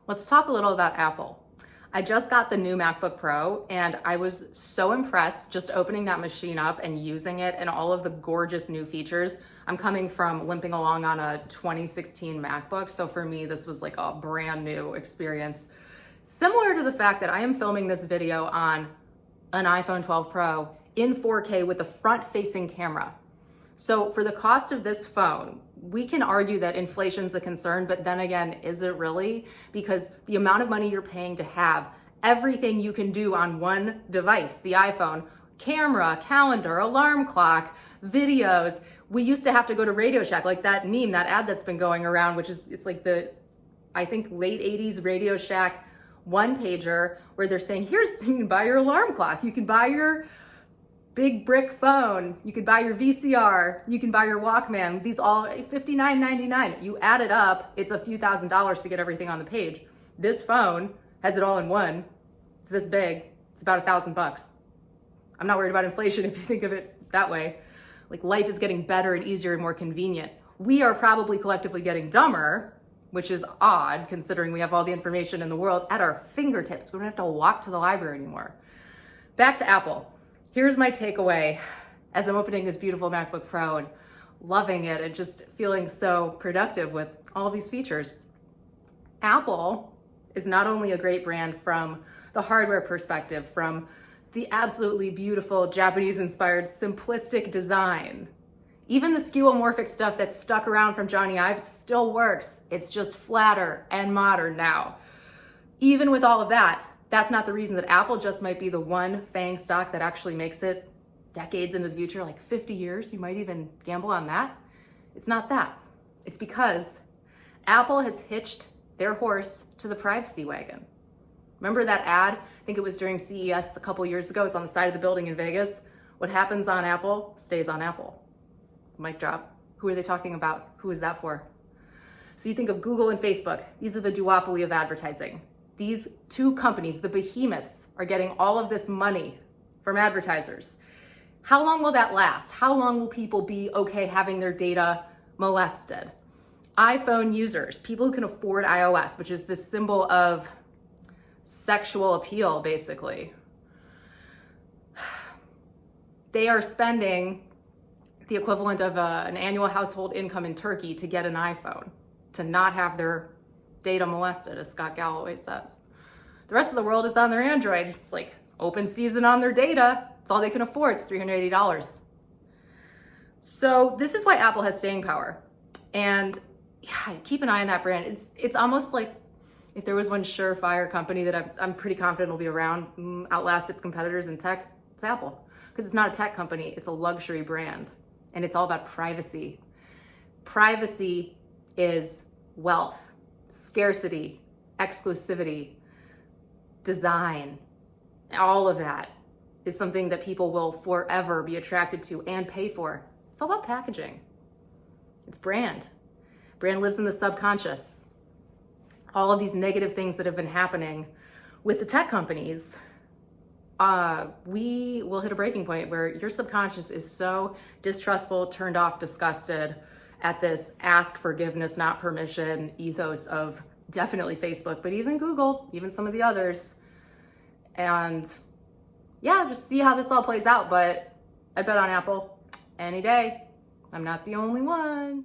Let's talk a little about Apple. I just got the new MacBook Pro and I was so impressed just opening that machine up and using it and all of the gorgeous new features. I'm coming from limping along on a 2016 MacBook, so for me this was like a brand new experience. Similar to the fact that I am filming this video on an iPhone 12 Pro in 4K with a front-facing camera. So for the cost of this phone, we can argue that inflation's a concern, but then again, is it really? Because the amount of money you're paying to have everything you can do on one device, the iPhone, camera, calendar, alarm clock, videos. We used to have to go to Radio Shack, like that meme, that ad that's been going around, which is, it's like the, I think late 80s Radio Shack one pager where they're saying, here's, you can buy your alarm clock, you can buy your big brick phone, you can buy your VCR, you can buy your Walkman, these all $59.99. You add it up, it's a few $1,000s to get everything on the page. This phone has it all in one. It's this big, it's about $1,000. I'm not worried about inflation if you think of it that way. Like, life is getting better and easier and more convenient. We are probably collectively getting dumber, which is odd considering we have all the information in the world at our fingertips. We don't have to walk to the library anymore. Back to Apple. Here's my takeaway as I'm opening this beautiful MacBook Pro and loving it and just feeling so productive with all these features. Apple is not only a great brand from the hardware perspective, from the absolutely beautiful Japanese-inspired simplistic design. Even the skeuomorphic stuff that's stuck around from Johnny Ive, it still works. It's just flatter and modern now. Even with all of that, that's not the reason that Apple just might be the one FAANG stock that actually makes it decades into the future, like 50 years. You might even gamble on that. It's not that. It's because Apple has hitched their horse to the privacy wagon. Remember that ad? I think it was during CES a couple years ago. It's on the side of the building in Vegas. What happens on Apple stays on Apple. Mic drop. Who are they talking about? Who is that for? So you think of Google and Facebook. These are the duopoly of advertising. These two companies, the behemoths, are getting all of this money from advertisers. How long will that last? How long will people be okay having their data molested? iPhone users, people who can afford iOS, which is this symbol of sexual appeal, basically. They are spending the equivalent of an annual household income in Turkey to get an iPhone, to not have their data molested, as Scott Galloway says. The rest of the world is on their Android. It's like open season on their data. It's all they can afford. It's $380. So this is why Apple has staying power. And yeah, keep an eye on that brand. It's almost like if there was one surefire company that I'm pretty confident will be around, outlast its competitors in tech, it's Apple. Because it's not a tech company, it's a luxury brand. And it's all about privacy. Privacy is wealth, scarcity, exclusivity, design. All of that is something that people will forever be attracted to and pay for. It's all about packaging. It's brand. Brand lives in the subconscious. All of these negative things that have been happening with the tech companies, we will hit a breaking point where your subconscious is so distrustful, turned off, disgusted at this ask forgiveness, not permission ethos of definitely Facebook, but even Google, even some of the others. And yeah, just see how this all plays out. But I bet on Apple any day. I'm not the only one.